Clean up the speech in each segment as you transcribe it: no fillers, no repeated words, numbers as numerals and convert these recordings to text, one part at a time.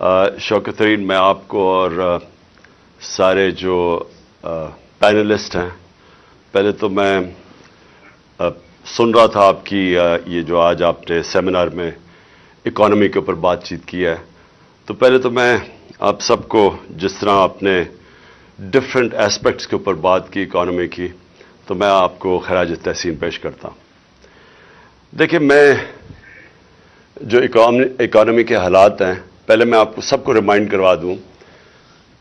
شوکت ترین میں آپ کو اور سارے جو پینلسٹ ہیں، پہلے تو میں سن رہا تھا آپ کی یہ جو آج آپ نے سیمینار میں اکانومی کے اوپر بات چیت کی ہے، تو پہلے تو میں آپ سب کو جس طرح آپ نے ڈفرینٹ ایسپیکٹس کے اوپر بات کی اکانومی کی، تو میں آپ کو خراج تحسین پیش کرتا ہوں۔ دیکھیں، میں جو اکانومی کے حالات ہیں، پہلے میں آپ کو سب کو ریمائنڈ کروا دوں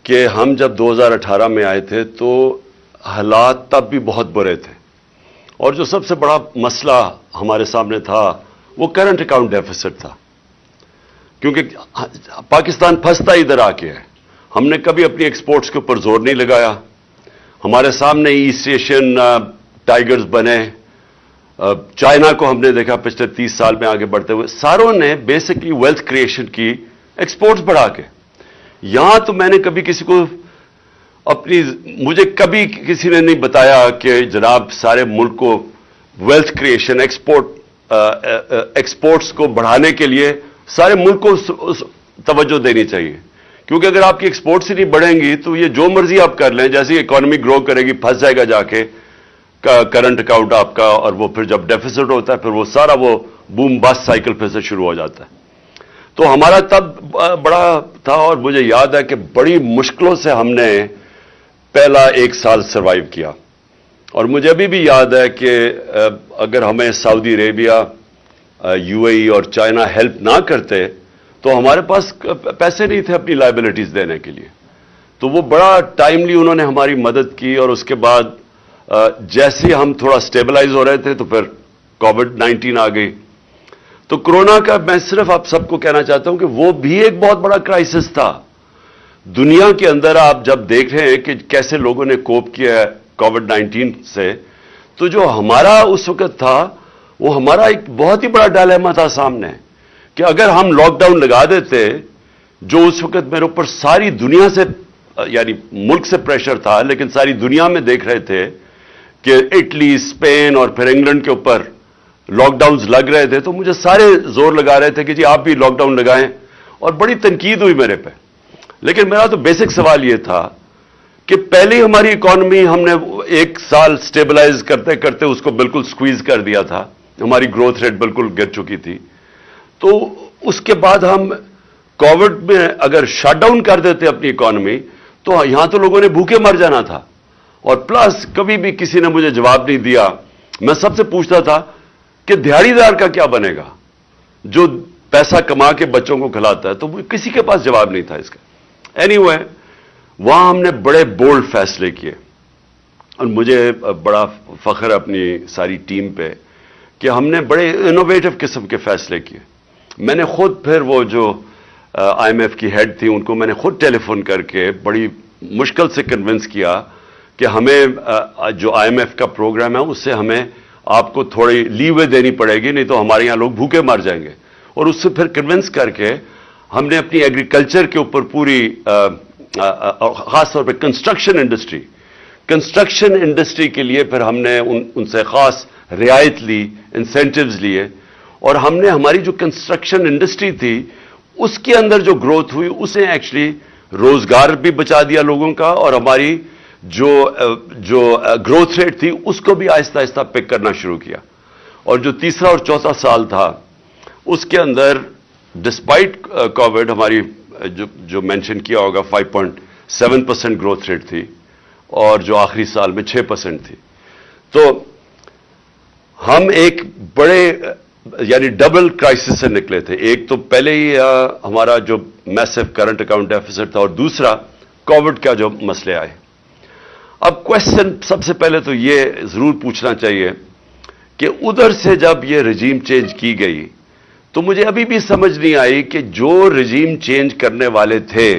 کہ ہم جب 2018 میں آئے تھے تو حالات تب بھی بہت برے تھے، اور جو سب سے بڑا مسئلہ ہمارے سامنے تھا وہ کرنٹ اکاؤنٹ ڈیفیسٹ تھا، کیونکہ پاکستان پھنستا ادھر آ کے ہے۔ ہم نے کبھی اپنی ایکسپورٹس کے اوپر زور نہیں لگایا، ہمارے سامنے ایسٹ ایشین ٹائیگرز بنے، چائنا کو ہم نے دیکھا پچھلے 30 سال میں آگے بڑھتے ہوئے، ساروں نے بیسکلی ویلتھ کریشن کی ایکسپورٹس بڑھا کے۔ یہاں تو میں نے کبھی کسی کو مجھے کبھی کسی نے نہیں بتایا کہ جناب سارے ملک کو ویلتھ کریشن ایکسپورٹس کو بڑھانے کے لیے سارے ملک کو توجہ دینی چاہیے، کیونکہ اگر آپ کی ایکسپورٹس ہی نہیں بڑھیں گی تو یہ جو مرضی آپ کر لیں، جیسے اکانومی گرو کرے گی پھنس جائے گا جا کے کرنٹ اکاؤنٹ آپ کا، اور وہ پھر جب ڈیفیسٹ ہوتا ہے پھر وہ سارا وہ بوم بس سائیکل پھر سے شروع ہو جاتا ہے۔ تو ہمارا تب بڑا تھا، اور مجھے یاد ہے کہ بڑی مشکلوں سے ہم نے پہلا 1 سال سروائیو کیا، اور مجھے ابھی بھی یاد ہے کہ اگر ہمیں سعودی عربیہ، UAE اور چائنا ہیلپ نہ کرتے تو ہمارے پاس پیسے نہیں تھے اپنی لائبلٹیز دینے کے لیے، تو وہ بڑا ٹائملی انہوں نے ہماری مدد کی۔ اور اس کے بعد جیسے ہم تھوڑا سٹیبلائز ہو رہے تھے تو پھر کووڈ-19 آ گئی۔ تو کرونا کا میں صرف آپ سب کو کہنا چاہتا ہوں کہ وہ بھی ایک بہت بڑا کرائسس تھا دنیا کے اندر۔ آپ جب دیکھ رہے ہیں کہ کیسے لوگوں نے کوپ کیا ہے کووڈ-19 سے، تو جو ہمارا اس وقت تھا وہ ہمارا ایک بہت ہی بڑا ڈائلیما تھا سامنے، کہ اگر ہم لاک ڈاؤن لگا دیتے، جو اس وقت میرے اوپر ساری دنیا سے، یعنی ملک سے پریشر تھا لیکن ساری دنیا میں دیکھ رہے تھے کہ اٹلی، اسپین اور پھر انگلینڈ کے اوپر لاک ڈاؤنز لگ رہے تھے، تو مجھے سارے زور لگا رہے تھے کہ جی آپ بھی لاک ڈاؤن لگائیں، اور بڑی تنقید ہوئی میرے پہ۔ لیکن میرا تو بیسک سوال یہ تھا کہ پہلے ہماری اکانومی ہم نے 1 سال سٹیبلائز کرتے کرتے اس کو بالکل سکویز کر دیا تھا، ہماری گروتھ ریٹ بالکل گر چکی تھی، تو اس کے بعد ہم کووڈ میں اگر شٹ ڈاؤن کر دیتے اپنی اکانومی تو یہاں تو لوگوں نے بھوکے مر جانا تھا۔ اور پلس کبھی بھی کسی نے مجھے جواب نہیں دیا، میں سب سے پوچھتا تھا کہ دیہڑی دار کا کیا بنے گا جو پیسہ کما کے بچوں کو کھلاتا ہے، تو کسی کے پاس جواب نہیں تھا اس کا۔ اینی وے، وہاں ہم نے بڑے بولڈ فیصلے کیے، اور مجھے بڑا فخر ہے اپنی ساری ٹیم پہ کہ ہم نے بڑے انوویٹو قسم کے فیصلے کیے۔ میں نے خود پھر وہ جو IMF کی ہیڈ تھی ان کو میں نے خود ٹیلی فون کر کے بڑی مشکل سے کنونس کیا کہ ہمیں جو IMF کا پروگرام ہے اس سے ہمیں آپ کو تھوڑی لیوے دینی پڑے گی، نہیں تو ہمارے یہاں لوگ بھوکے مر جائیں گے۔ اور اس سے پھر کنونس کر کے ہم نے اپنی ایگریکلچر کے اوپر پوری خاص طور پہ کنسٹرکشن انڈسٹری کے لیے پھر ہم نے ان سے خاص رعایت لی، انسینٹیوز لیے، اور ہم نے ہماری جو کنسٹرکشن انڈسٹری تھی اس کے اندر جو گروتھ ہوئی اسے ایکچولی روزگار بھی بچا دیا لوگوں کا، اور ہماری جو گروتھ ریٹ تھی اس کو بھی آہستہ آہستہ پک کرنا شروع کیا۔ اور جو تیسرا اور چوتھا سال تھا اس کے اندر ڈسپائٹ کووڈ ہماری جو مینشن کیا ہوگا 5.7% گروتھ ریٹ تھی، اور جو آخری سال میں 6% تھی۔ تو ہم ایک بڑے یعنی ڈبل کرائسس سے نکلے تھے، ایک تو پہلے ہی ہمارا جو میسو کرنٹ اکاؤنٹ ڈیفیسٹ تھا، اور دوسرا کووڈ کا جو مسئلے آئے۔ اب کوشچن سب سے پہلے تو یہ ضرور پوچھنا چاہیے کہ ادھر سے جب یہ رجیم چینج کی گئی تو مجھے ابھی بھی سمجھ نہیں آئی کہ جو رجیم چینج کرنے والے تھے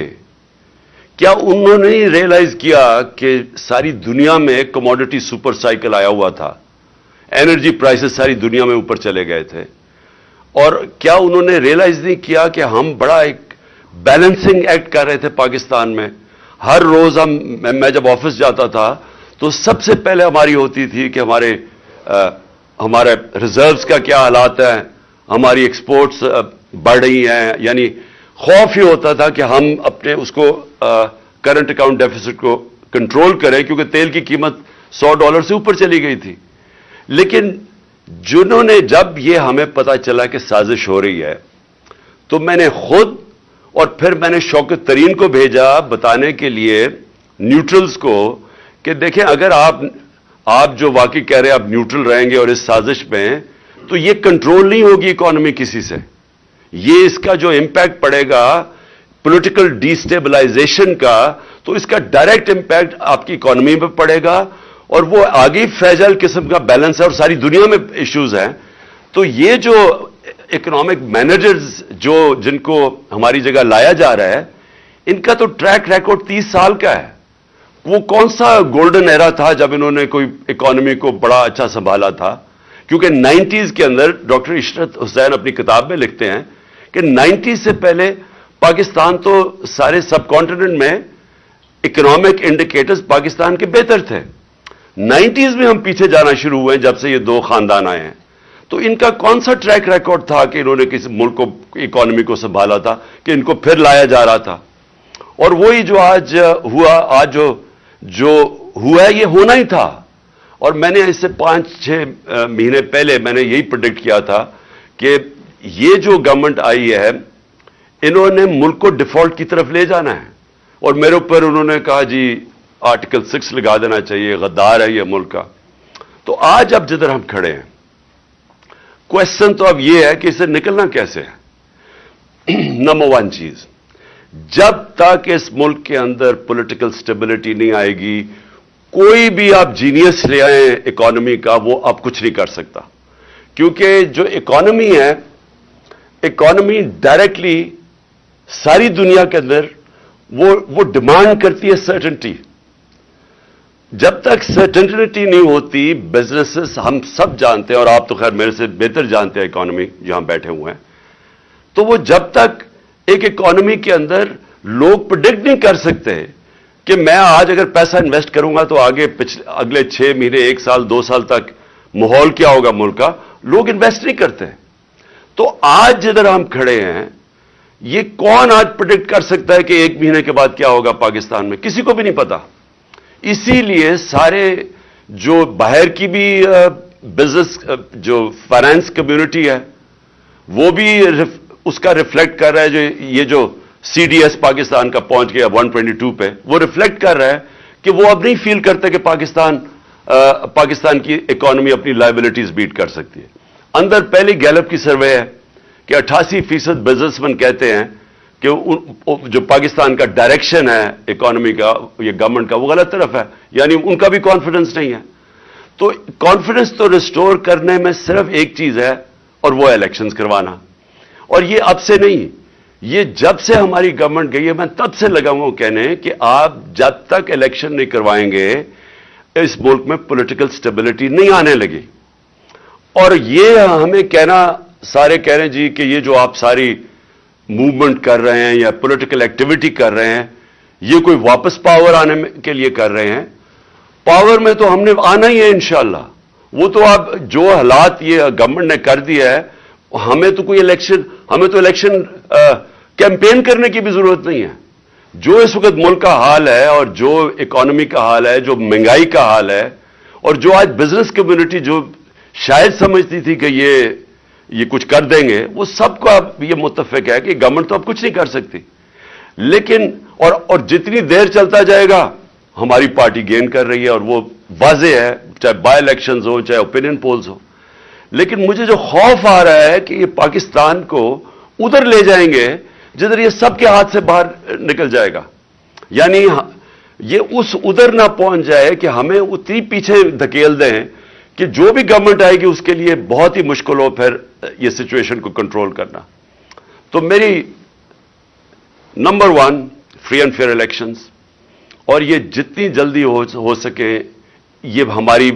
کیا انہوں نے ریئلائز کیا کہ ساری دنیا میں کموڈٹی سپر سائیکل آیا ہوا تھا، انرجی پرائسز ساری دنیا میں اوپر چلے گئے تھے، اور کیا انہوں نے ریئلائز نہیں کیا کہ ہم بڑا ایک بیلنسنگ ایکٹ کر رہے تھے پاکستان میں۔ ہر روز میں جب آفس جاتا تھا تو سب سے پہلے ہماری ہوتی تھی کہ ہمارے ریزروز کا کیا حالات ہیں، ہماری ایکسپورٹس بڑھ رہی ہیں، یعنی خوف یہ ہوتا تھا کہ ہم اپنے اس کو کرنٹ اکاؤنٹ ڈیفیسٹ کو کنٹرول کریں، کیونکہ تیل کی قیمت $100 سے اوپر چلی گئی تھی. لیکن جنہوں نے جب یہ ہمیں پتا چلا کہ سازش ہو رہی ہے، تو میں نے خود اور پھر میں نے شوکت ترین کو بھیجا بتانے کے لیے نیوٹرلز کو کہ دیکھیں اگر آپ جو واقعی کہہ رہے ہیں آپ نیوٹرل رہیں گے اور اس سازش میں، تو یہ کنٹرول نہیں ہوگی اکانومی کسی سے. یہ اس کا جو امپیکٹ پڑے گا پولیٹیکل ڈی اسٹیبلائزیشن کا، تو اس کا ڈائریکٹ امپیکٹ آپ کی اکانومی پہ پڑے گا، اور وہ آگے فریجائل قسم کا بیلنس ہے اور ساری دنیا میں ایشوز ہیں. تو یہ جو اکنامک مینیجرز جن کو ہماری جگہ لایا جا رہا ہے، ان کا تو ٹریک ریکارڈ 30 سال کا ہے. وہ کون سا گولڈن ایرا تھا جب انہوں نے کوئی اکانومی کو بڑا اچھا سنبھالا تھا؟ کیونکہ 90s کے اندر ڈاکٹر عشرت حسین اپنی کتاب میں لکھتے ہیں کہ 90s سے پہلے پاکستان تو سارے سب کانٹیننٹ میں اکنامک انڈیکیٹرز پاکستان کے بہتر تھے. 90s میں ہم پیچھے جانا شروع ہوئے جب سے یہ دو خاندان آئے ہیں. تو ان کا کون سا ٹریک ریکارڈ تھا کہ انہوں نے کسی ملک کو اکانومی کو سنبھالا تھا کہ ان کو پھر لایا جا رہا تھا؟ اور وہی جو آج ہوا، آج جو ہوا ہے یہ ہونا ہی تھا. اور میں نے اس سے 5-6 مہینے پہلے میں نے یہی پریڈکٹ کیا تھا کہ یہ جو گورنمنٹ آئی ہے انہوں نے ملک کو ڈیفالٹ کی طرف لے جانا ہے. اور میرے اوپر انہوں نے کہا جی آرٹیکل 6 لگا دینا چاہیے، غدار ہے یہ ملک کا. تو آج اب جدھر ہم کھڑے ہیں، کوشچن تو اب یہ ہے کہ اسے نکلنا کیسے ہے. نمبر 1 چیز، جب تک اس ملک کے اندر پولیٹیکل سٹیبلٹی نہیں آئے گی، کوئی بھی آپ جینیس لے آئیں اکانومی کا، وہ اب کچھ نہیں کر سکتا. کیونکہ جو اکانومی ہے، اکانومی ڈائریکٹلی ساری دنیا کے اندر وہ ڈیمانڈ کرتی ہے سرٹنٹی. جب تک سرٹنٹی نہیں ہوتی، بزنسز ہم سب جانتے ہیں، اور آپ تو خیر میرے سے بہتر جانتے ہیں اکانومی جہاں بیٹھے ہوئے ہیں، تو وہ جب تک ایک اکانومی کے اندر لوگ پریڈکٹ نہیں کر سکتے کہ میں آج اگر پیسہ انویسٹ کروں گا تو آگے اگلے 6 مہینے، 1 سال، 2 سال تک ماحول کیا ہوگا ملک کا، لوگ انویسٹ نہیں کرتے. تو آج جدھر ہم کھڑے ہیں، یہ کون آج پریڈکٹ کر سکتا ہے کہ 1 مہینے کے بعد کیا ہوگا پاکستان میں؟ کسی کو بھی نہیں پتا. اسی لیے سارے جو باہر کی بھی بزنس جو فائنانس کمیونٹی ہے وہ بھی اس کا ریفلیکٹ کر رہا ہے. یہ جو سی ڈی ایس پاکستان کا پہنچ گیا 122 پہ، وہ ریفلیکٹ کر رہا ہے کہ وہ اب نہیں فیل کرتے کہ پاکستان کی اکانومی اپنی لائبلٹیز بیٹ کر سکتی ہے. اندر پہلی گیلپ کی سروے ہے کہ 88% بزنس مین کہتے ہیں کہ جو پاکستان کا ڈائریکشن ہے اکانومی کا، یہ گورنمنٹ کا، وہ غلط طرف ہے. یعنی ان کا بھی کانفیڈنس نہیں ہے. تو کانفیڈنس تو ریسٹور کرنے میں صرف ایک چیز ہے، اور وہ الیکشنز کروانا. اور یہ اب سے نہیں، یہ جب سے ہماری گورنمنٹ گئی ہے میں تب سے لگا ہوں کہنے کہ آپ جب تک الیکشن نہیں کروائیں گے اس ملک میں پولیٹیکل سٹیبلٹی نہیں آنے لگی. اور یہ ہمیں کہنا، سارے کہہ رہے ہیں جی کہ یہ جو آپ ساری موومنٹ کر رہے ہیں یا پولیٹیکل ایکٹیویٹی کر رہے ہیں، یہ کوئی واپس پاور آنے کے لیے کر رہے ہیں. پاور میں تو ہم نے آنا ہی ہے انشاءاللہ. وہ تو آپ جو حالات یہ گورنمنٹ نے کر دیا ہے، ہمیں تو الیکشن کیمپین کرنے کی بھی ضرورت نہیں ہے. جو اس وقت ملک کا حال ہے اور جو اکانومی کا حال ہے، جو مہنگائی کا حال ہے، اور جو آج بزنس کمیونٹی جو شاید سمجھتی تھی کہ یہ کچھ کر دیں گے، وہ سب کو اب یہ متفق ہے کہ گورنمنٹ تو اب کچھ نہیں کر سکتی. لیکن اور جتنی دیر چلتا جائے گا ہماری پارٹی گین کر رہی ہے، اور وہ واضح ہے، چاہے بائی الیکشنز ہو چاہے اوپینین پولز ہو. لیکن مجھے جو خوف آ رہا ہے کہ یہ پاکستان کو ادھر لے جائیں گے جدھر یہ سب کے ہاتھ سے باہر نکل جائے گا. یعنی یہ ادھر نہ پہنچ جائے کہ ہمیں اتنی پیچھے دھکیل دیں کہ جو بھی گورنمنٹ آئے گی اس کے لیے بہت ہی مشکل ہو پھر یہ سچویشن کو کنٹرول کرنا. تو میری number 1 free and fair elections, اور یہ جتنی جلدی ہو سکے یہ ہماری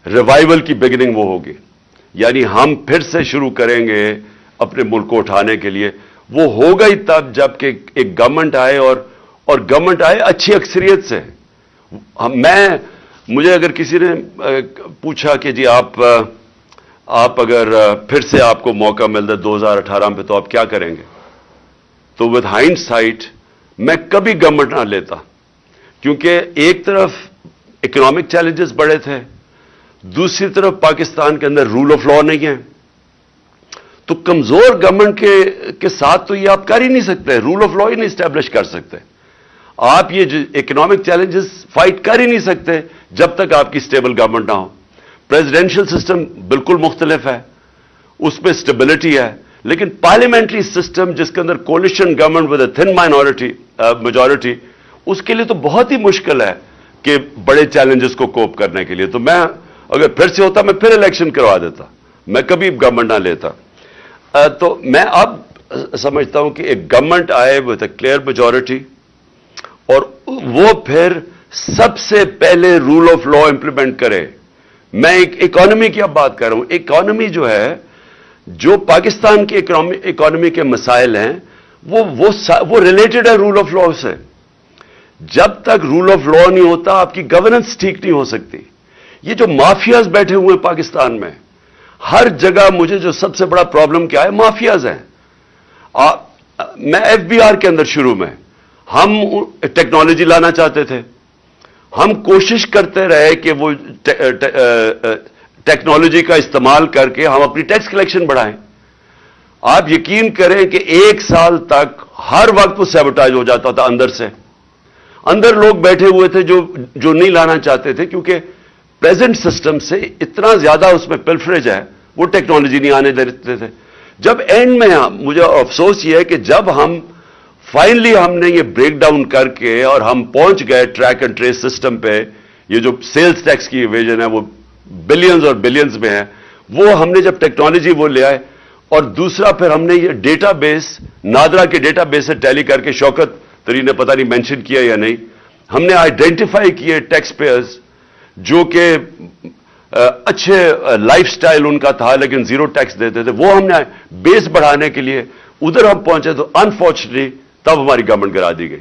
ریوائول کی بگننگ وہ ہوگی. یعنی ہم پھر سے شروع کریں گے اپنے ملک کو اٹھانے کے لیے. وہ ہوگا ہی تب جب کہ ایک گورنمنٹ آئے اور گورنمنٹ آئے اچھی اکثریت سے. مجھے اگر کسی نے پوچھا کہ جی آپ اگر پھر سے آپ کو موقع مل جائے 2018 میں تو آپ کیا کریں گے، تو ود ہائنڈ سائٹ میں کبھی گورنمنٹ نہ لیتا، کیونکہ ایک طرف اکنامک چیلنجز بڑے تھے، دوسری طرف پاکستان کے اندر رول آف لا نہیں ہے، تو کمزور گورنمنٹ کے ساتھ تو یہ آپ کر ہی نہیں سکتے، رول آف لا ہی نہیں اسٹیبلش کر سکتے، آپ یہ اکنامک چیلنجز فائٹ کر ہی نہیں سکتے جب تک آپ کی اسٹیبل گورنمنٹ نہ ہو۔ پریزیڈینشل سسٹم بالکل مختلف ہے، اس میں اسٹیبلٹی ہے، لیکن پارلیمنٹری سسٹم جس کے اندر coalition government with a thin majority, اس کے لیے تو بہت ہی مشکل ہے کہ بڑے چیلنجز کو کوپ کرنے کے لیے۔ تو میں اگر پھر سے ہوتا میں پھر الیکشن کروا دیتا، میں کبھی گورنمنٹ نہ لیتا۔ تو میں اب سمجھتا ہوں کہ ایک گورنمنٹ آئے ود اے کلیئر میجورٹی، اور وہ پھر سب سے پہلے رول آف لا امپلیمنٹ کرے۔ میں ایک اکانومی کی اب بات کر رہا ہوں۔ اکانومی جو ہے، جو پاکستان کی اکانومی کے مسائل ہیں، وہ ریلیٹڈ ہے رول آف لا سے۔ جب تک رول آف لا نہیں ہوتا آپ کی گورننس ٹھیک نہیں ہو سکتی۔ یہ جو مافیاز بیٹھے ہوئے ہیں پاکستان میں، ہر جگہ مجھے جو سب سے بڑا پرابلم کیا ہے، مافیاز ہیں۔ میں ایف بی آر کے اندر شروع میں ہم ٹیکنالوجی لانا چاہتے تھے، ہم کوشش کرتے رہے کہ وہ ٹیکنالوجی کا استعمال کر کے ہم اپنی ٹیکس کلیکشن بڑھائیں۔ آپ یقین کریں کہ 1 سال تک ہر وقت وہ سیبوٹاج ہو جاتا تھا اندر سے۔ اندر لوگ بیٹھے ہوئے تھے جو نہیں لانا چاہتے تھے، کیونکہ پریزنٹ سسٹم سے اتنا زیادہ اس میں پلفریج ہے، وہ ٹیکنالوجی نہیں آنے دیتے تھے۔ جب اینڈ میں مجھے افسوس یہ ہے کہ جب فائنلی ہم نے یہ بریک ڈاؤن کر کے اور ہم پہنچ گئے ٹریک اینڈ ٹریس سسٹم پہ، یہ جو سیلز ٹیکس کی ایویژن ہے وہ بلینز اور بلینز میں ہے، وہ ہم نے جب ٹیکنالوجی وہ لے آئے، اور دوسرا پھر ہم نے یہ ڈیٹا بیس نادرا کے ڈیٹا بیس سے ٹیلی کر کے، شوکت ترین نے پتہ نہیں مینشن کیا یا نہیں، ہم نے آئیڈینٹیفائی کیے ٹیکس پیئرز جو کہ اچھے لائف سٹائل ان کا تھا لیکن زیرو ٹیکس دیتے تھے، وہ ہم نے بیس بڑھانے کے لیے ادھر ہم پہنچے، تو انفارچونیٹلی تب ہماری گورنمنٹ گرا دی گئی۔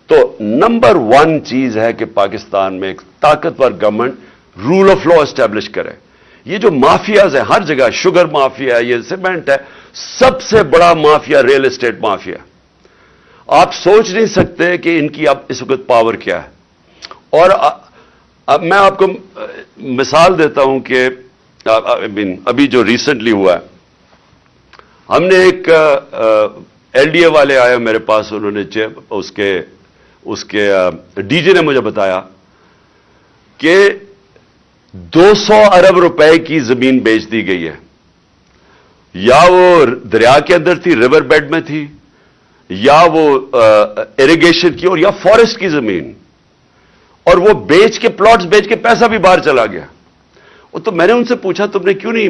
تو نمبر 1 چیز ہے کہ پاکستان میں ایک طاقتور government rule of law establish کرے۔ یہ جو مافیاز ہیں ہر جگہ، شوگر مافیا ہے، یہ سیمنٹ ہے، سب سے بڑا مافیا ریل اسٹیٹ مافیا۔ آپ سوچ نہیں سکتے کہ ان کی اب اس وقت پاور کیا ہے۔ اور اب میں آپ کو مثال دیتا ہوں کہ ابھی جو ریسنٹلی ہوا ہے، ہم نے ایک ایل ڈی اے والے آئے میرے پاس، انہوں نے اس کے ڈی جی نے مجھے بتایا کہ 200 ارب روپے کی زمین بیچ دی گئی ہے، یا وہ دریا کے اندر تھی، ریور بیڈ میں تھی، یا وہ اریگیشن کی، اور یا فارسٹ کی زمین، اور وہ بیچ کے پلاٹس بیچ کے پیسہ بھی باہر چلا گیا۔ تو میں نے ان سے پوچھا تم نے کیوں نہیں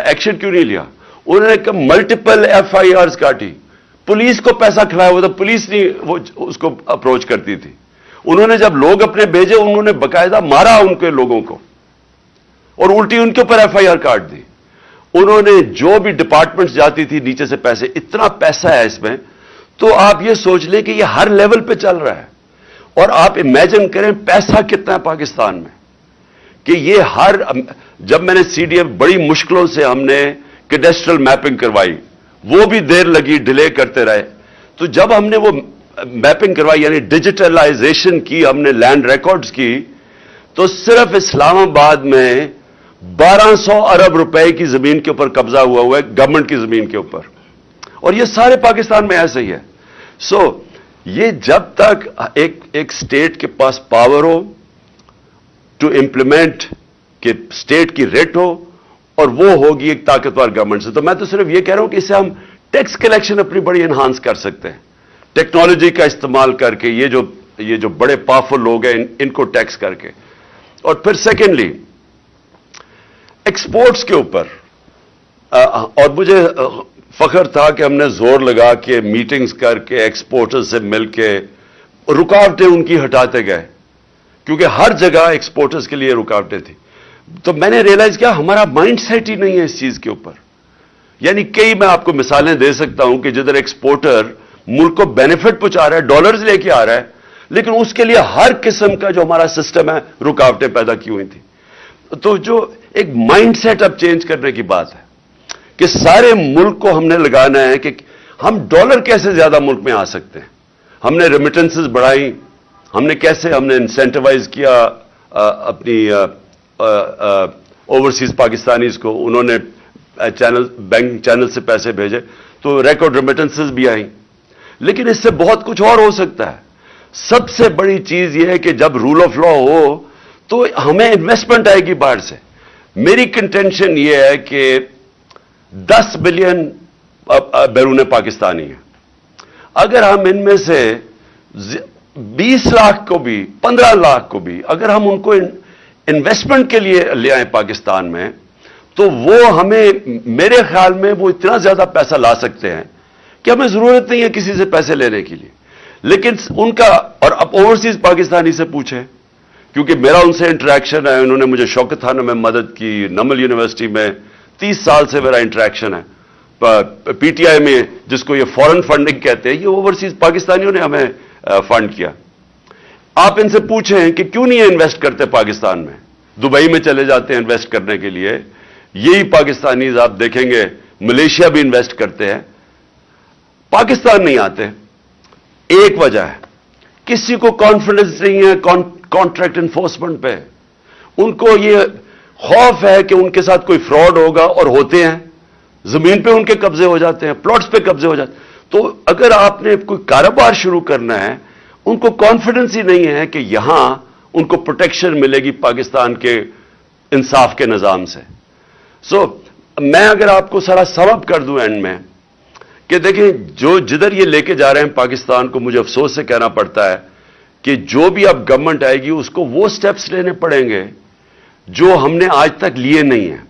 ایکشن کیوں نہیں لیا؟ انہوں نے کہا ملٹیپل ایف آئی آرز کاٹی، پولیس کو پیسہ کھلایا ہوا تھا، پولیس نہیں وہ اس کو اپروچ کرتی تھی۔ انہوں نے جب لوگ اپنے بھیجے، انہوں نے باقاعدہ مارا ان کے لوگوں کو، اور الٹی ان کے اوپر ایف آئی آر کاٹ دی۔ انہوں نے جو بھی ڈپارٹمنٹس جاتی تھی نیچے سے پیسے، اتنا پیسہ ہے اس میں، تو آپ یہ سوچ لیں کہ یہ ہر لیول پہ چل رہا ہے۔ اور آپ امیجن کریں پیسہ کتنا ہے پاکستان میں، کہ یہ جب میں نے سی ڈی ایف بڑی مشکلوں سے ہم نے کیڈسٹرل میپنگ کروائی، وہ بھی دیر لگی، ڈیلے کرتے رہے، تو جب ہم نے وہ میپنگ کروائی، یعنی ڈیجیٹلائزیشن کی، ہم نے لینڈ ریکارڈز کی، تو صرف اسلام آباد میں 1200 ارب روپے کی زمین کے اوپر قبضہ ہوا ہے، گورنمنٹ کی زمین کے اوپر، اور یہ سارے پاکستان میں ایسے ہی ہے۔ یہ جب تک ایک اسٹیٹ کے پاس پاور ہو ٹو امپلیمنٹ، کہ اسٹیٹ کی ریٹ ہو، اور وہ ہوگی ایک طاقتور گورنمنٹ سے۔ تو میں تو صرف یہ کہہ رہا ہوں کہ اس سے ہم ٹیکس کلیکشن اپنی بڑی انہانس کر سکتے ہیں، ٹیکنالوجی کا استعمال کر کے، یہ جو بڑے پاورفل لوگ ہیں ان کو ٹیکس کر کے۔ اور پھر سیکنڈلی ایکسپورٹس کے اوپر، اور مجھے فخر تھا کہ ہم نے زور لگا کے میٹنگز کر کے ایکسپورٹرز سے مل کے رکاوٹیں ان کی ہٹاتے گئے، کیونکہ ہر جگہ ایکسپورٹرز کے لیے رکاوٹیں تھیں۔ تو میں نے ریئلائز کیا ہمارا مائنڈ سیٹ ہی نہیں ہے اس چیز کے اوپر۔ یعنی میں آپ کو مثالیں دے سکتا ہوں کہ جدھر ایکسپورٹر ملک کو بینیفٹ پہنچا رہا ہے، ڈالرز لے کے آ رہا ہے، لیکن اس کے لیے ہر قسم کا جو ہمارا سسٹم ہے رکاوٹیں پیدا کی ہوئی تھیں۔ تو جو ایک مائنڈ سیٹ اب چینج کرنے کی بات ہے کہ سارے ملک کو ہم نے لگانا ہے کہ ہم ڈالر کیسے زیادہ ملک میں آ سکتے ہیں؟ ہم نے ریمیٹنسز بڑھائی، ہم نے انسینٹیوائز کیا اپنی اوورسیز پاکستانیز کو، انہوں نے بینکنگ چینل سے پیسے بھیجے تو ریکارڈ ریمیٹنسز بھی آئیں. لیکن اس سے بہت کچھ اور ہو سکتا ہے. سب سے بڑی چیز یہ ہے کہ جب رول آف لا ہو تو ہمیں انویسٹمنٹ آئے گی باہر سے. میری کنٹینشن یہ ہے کہ 10 بلین بیرون پاکستانی ہیں. اگر ہم ان میں سے 20 لاکھ کو بھی 15 لاکھ کو بھی اگر ہم ان کو انویسٹمنٹ کے لیے لے آئیں پاکستان میں، تو وہ ہمیں، میرے خیال میں وہ اتنا زیادہ پیسہ لا سکتے ہیں کہ ہمیں ضرورت نہیں ہے کسی سے پیسے لینے کے لیے. لیکن ان کا، اور اب اوورسیز پاکستانی سے پوچھیں، کیونکہ میرا ان سے انٹریکشن ہے، انہوں نے مجھے شوکت خانہ میں مدد کی، نمل یونیورسٹی میں 30 سال سے میرا انٹریکشن ہے. پی ٹی آئی میں جس کو یہ فورن فنڈنگ کہتے ہیں، یہ اوورسیز پاکستانیوں نے ہمیں فنڈ کیا. آپ ان سے پوچھیں کہ کیوں نہیں انویسٹ کرتے پاکستان میں؟ دبئی میں چلے جاتے ہیں انویسٹ کرنے کے لیے. یہی پاکستانیز آپ دیکھیں گے ملیشیا بھی انویسٹ کرتے ہیں، پاکستان نہیں آتے. ایک وجہ ہے، کسی کو کانفیڈنس نہیں ہے کانٹریکٹ انفورسمنٹ پہ. ان کو یہ خوف ہے کہ ان کے ساتھ کوئی فراڈ ہوگا، اور ہوتے ہیں. زمین پہ ان کے قبضے ہو جاتے ہیں، پلاٹس پہ قبضے ہو جاتے ہیں. تو اگر آپ نے کوئی کاروبار شروع کرنا ہے، ان کو کانفیڈنس ہی نہیں ہے کہ یہاں ان کو پروٹیکشن ملے گی پاکستان کے انصاف کے نظام سے. میں اگر آپ کو سارا سم اپ کر دوں اینڈ میں، کہ دیکھیں جدھر یہ لے کے جا رہے ہیں پاکستان کو، مجھے افسوس سے کہنا پڑتا ہے کہ جو بھی اب گورنمنٹ آئے گی اس کو وہ سٹیپس لینے پڑیں گے جو ہم نے آج تک لیے نہیں ہیں.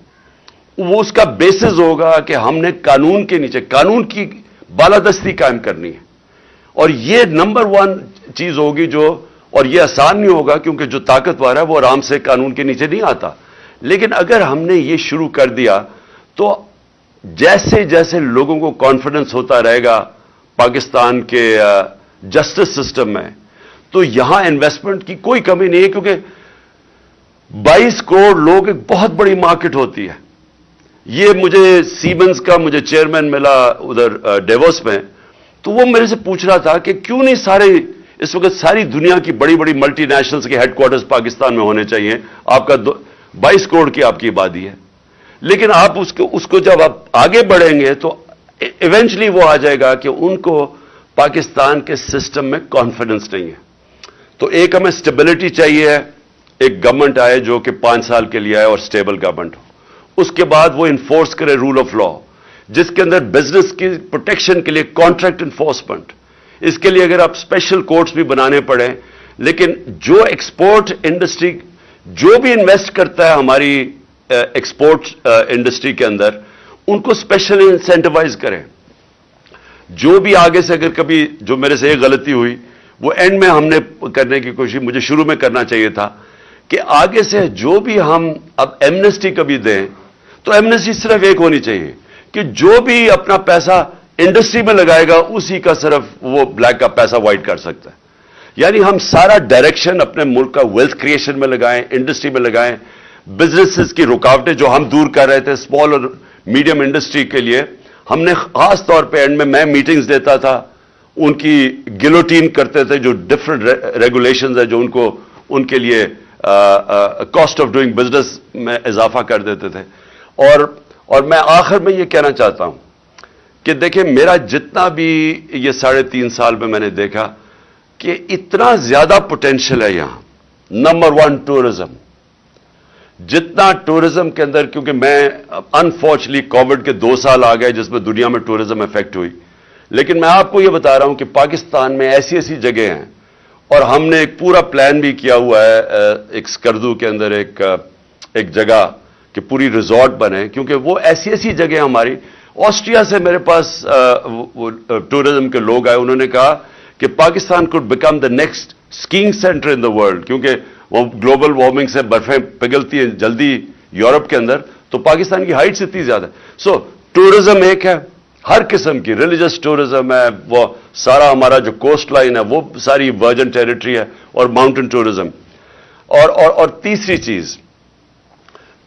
وہ اس کا بیسس ہوگا کہ ہم نے قانون کے نیچے، قانون کی بالادستی قائم کرنی ہے. اور یہ نمبر 1 چیز ہوگی جو، اور یہ آسان نہیں ہوگا کیونکہ جو طاقتور ہے وہ آرام سے قانون کے نیچے نہیں آتا. لیکن اگر ہم نے یہ شروع کر دیا تو جیسے جیسے لوگوں کو کانفیڈنس ہوتا رہے گا پاکستان کے جسٹس سسٹم میں، تو یہاں انویسٹمنٹ کی کوئی کمی نہیں ہے. کیونکہ 22 کروڑ لوگ ایک بہت بڑی مارکیٹ ہوتی ہے. یہ مجھے سیمنز کا مجھے چیئرمین ملا ادھر ڈیووس میں، تو وہ میرے سے پوچھ رہا تھا کہ کیوں نہیں سارے اس وقت ساری دنیا کی بڑی بڑی ملٹی نیشنلز کے ہیڈ کوارٹرز پاکستان میں ہونے چاہیے. آپ کا 22 کروڑ کی آپ کی آبادی ہے. لیکن آپ اس کو جب آپ آگے بڑھیں گے تو ایونچلی وہ آ جائے گا کہ ان کو پاکستان کے سسٹم میں کانفیڈنس نہیں ہے. تو ایک ہمیں سٹیبلٹی چاہیے ہے، ایک گورنمنٹ آئے جو کہ 5 سال کے لیے آئے اور سٹیبل گورنمنٹ ہو. اس کے بعد وہ انفورس کرے رول آف لا، جس کے اندر بزنس کی پروٹیکشن کے لیے کانٹریکٹ انفورسمنٹ. اس کے لیے اگر آپ اسپیشل کورٹس بھی بنانے پڑیں، لیکن جو ایکسپورٹ انڈسٹری، جو بھی انویسٹ کرتا ہے ہماری ایکسپورٹ انڈسٹری کے اندر، ان کو اسپیشل انسینٹیوائز کریں. جو بھی آگے سے اگر کبھی، جو میرے سے ایک غلطی ہوئی وہ اینڈ میں ہم نے کرنے کی کوشش، مجھے شروع میں کرنا چاہیے تھا کہ آگے سے جو بھی ہم اب ایمنسٹی کبھی دیں تو ایمنسٹی صرف ایک ہونی چاہیے کہ جو بھی اپنا پیسہ انڈسٹری میں لگائے گا اسی کا صرف وہ بلیک کا پیسہ وائٹ کر سکتا ہے. یعنی ہم سارا ڈائریکشن اپنے ملک کا ویلتھ کریشن میں لگائیں، انڈسٹری میں لگائیں. بزنسز کی رکاوٹیں جو ہم دور کر رہے تھے اسمال اور میڈیم انڈسٹری کے لیے، ہم نے خاص طور پہ اینڈ میں میٹنگز دیتا تھا، ان کی گلوٹین کرتے تھے، جو ڈفرنٹ ریگولیشنز ہیں جو ان کے لیے کاسٹ آف ڈوئنگ بزنس میں اضافہ کر دیتے تھے. اور میں آخر میں یہ کہنا چاہتا ہوں کہ دیکھیں میرا جتنا بھی یہ 3.5 سال میں نے دیکھا کہ اتنا زیادہ پوٹینشیل ہے یہاں. Number 1 tourism. جتنا ٹورزم کے اندر، کیونکہ میں انفارچونیٹلی کووڈ کے 2 سال آ گئے جس میں دنیا میں ٹورزم افیکٹ ہوئی، لیکن میں آپ کو یہ بتا رہا ہوں کہ پاکستان میں ایسی ایسی جگہیں ہیں، اور ہم نے ایک پورا پلان بھی کیا ہوا ہے ایک سکردو کے اندر ایک جگہ کہ پوری ریزورٹ بنے، کیونکہ وہ ایسی ایسی جگہ ہماری. آسٹریا سے میرے پاس ٹورزم کے لوگ آئے، انہوں نے کہا کہ Pakistan could become the next skiing centre in the world, کیونکہ وہ گلوبل وارمنگ سے برفیں پگھلتی ہیں جلدی یورپ کے اندر، تو پاکستان کی ہائٹس اتنی زیادہ ہے. سو ٹورزم ایک ہے، ہر قسم کی ریلیجس ٹورزم ہے، وہ سارا ہمارا جو کوسٹ لائن ہے وہ ساری ورجن ٹیریٹری ہے، اور ماؤنٹن ٹورزم. اور تیسری چیز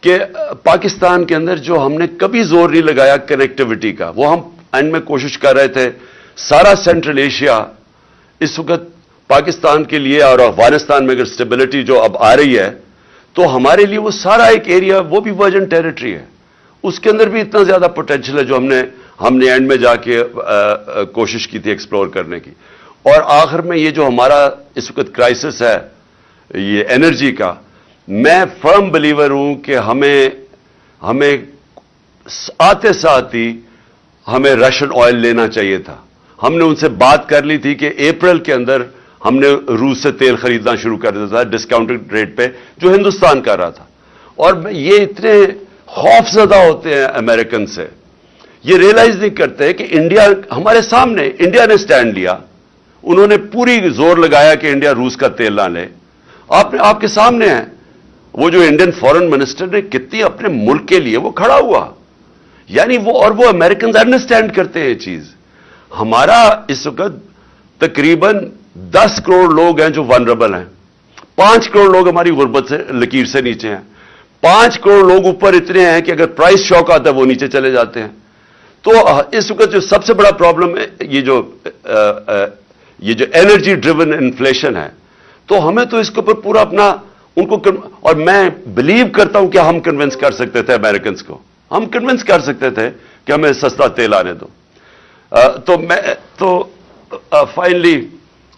کہ پاکستان کے اندر جو ہم نے کبھی زور نہیں لگایا کنیکٹیوٹی کا، وہ ہم اینڈ میں کوشش کر رہے تھے سارا سینٹرل ایشیا اس وقت پاکستان کے لیے اور افغانستان میں اگر اسٹیبلٹی جو اب آ رہی ہے تو ہمارے لیے وہ سارا ایک ایریا وہ بھی ورجن ٹیریٹری ہے, اس کے اندر بھی اتنا زیادہ پوٹینشیل ہے جو ہم نے اینڈ میں جا کے کوشش کی تھی ایکسپلور کرنے کی. اور آخر میں یہ جو ہمارا اس وقت کرائسس ہے یہ انرجی کا, میں فرم بلیور ہوں کہ ہمیں آتے ساتھ ہی ہمیں رشین آئل لینا چاہیے تھا. ہم نے ان سے بات کر لی تھی کہ اپریل کے اندر ہم نے روس سے تیل خریدنا شروع کر دیا تھا ڈسکاؤنٹڈ ریٹ پہ جو ہندوستان کر رہا تھا. اور یہ اتنے خوف زدہ ہوتے ہیں امریکن سے, یہ ریئلائز نہیں کرتے کہ انڈیا ہمارے سامنے, انڈیا نے سٹینڈ لیا, انہوں نے پوری زور لگایا کہ انڈیا روس کا تیل نہ لے. آپ کے سامنے ہے وہ جو انڈین فورن منسٹر نے کتنی اپنے ملک کے لیے وہ کھڑا ہوا, یعنی وہ امریکنز انڈرسٹینڈ کرتے ہیں یہ چیز. ہمارا اس وقت تقریباً 10 کروڑ لوگ ہیں جو ونربل ہیں, 5 کروڑ لوگ ہماری غربت سے لکیر سے نیچے ہیں, 5 کروڑ لوگ اوپر اتنے ہیں کہ اگر پرائس شاک آتا ہے وہ نیچے چلے جاتے ہیں. تو اس وقت جو سب سے بڑا پرابلم ہے یہ جو انرجی ڈریون انفلیشن ہے, تو ہمیں تو اس کے اوپر پورا اپنا ان کو اور میں بلیو کرتا ہوں کہ ہم کنونس کر سکتے تھے امریکنز کو, ہم کنونس کر سکتے تھے کہ ہمیں سستا تیل آنے دو. تو فائنلی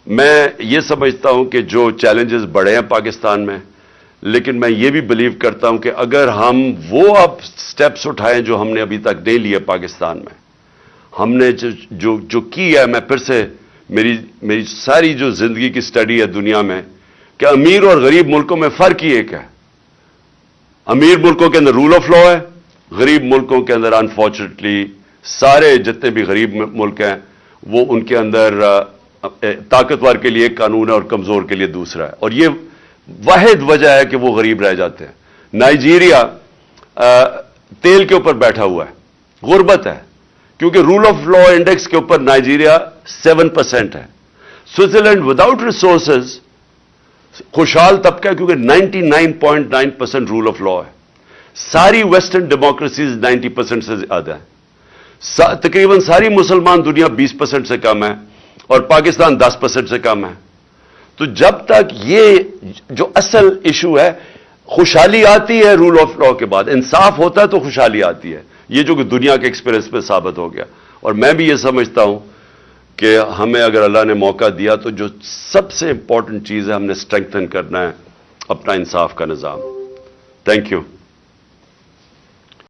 میں یہ سمجھتا ہوں کہ جو چیلنجز بڑے ہیں پاکستان میں, لیکن میں یہ بھی بلیو کرتا ہوں کہ اگر ہم وہ اب سٹیپس اٹھائیں جو ہم نے ابھی تک نہیں لیے پاکستان میں, ہم نے جو کی ہے, میں پھر سے میری ساری جو زندگی کی سٹڈی ہے دنیا میں کہ امیر اور غریب ملکوں میں فرق ہی ایک ہے. امیر ملکوں کے اندر رول آف لا ہے, غریب ملکوں کے اندر انفارچونیٹلی سارے جتنے بھی غریب ملک ہیں وہ ان کے اندر طاقتور کے لیے ایک قانون ہے اور کمزور کے لیے دوسرا ہے, اور یہ واحد وجہ ہے کہ وہ غریب رہ جاتے ہیں. نائجیریا تیل کے اوپر بیٹھا ہوا ہے, غربت ہے, کیونکہ رول آف لا انڈیکس کے اوپر نائجیریا 7% ہے. سوئٹزرلینڈ وداؤٹ ریسورسز خوشحال طبقہ ہے کیونکہ 99.9% رول آف لا ہے. ساری ویسٹرن ڈیموکریسیز 90% سے زیادہ ہیں. تقریباً ساری مسلمان دنیا 20% سے کم ہے اور پاکستان 10% سے کم ہے. تو جب تک یہ جو اصل ایشو ہے, خوشحالی آتی ہے رول آف لا کے بعد, انصاف ہوتا ہے تو خوشحالی آتی ہے. یہ جو کہ دنیا کے ایکسپیرئنس میں ثابت ہو گیا. اور میں بھی یہ سمجھتا ہوں کہ ہمیں اگر اللہ نے موقع دیا تو جو سب سے امپورٹنٹ چیز ہے ہم نے اسٹرینگتھن کرنا ہے اپنا انصاف کا نظام. Thank you.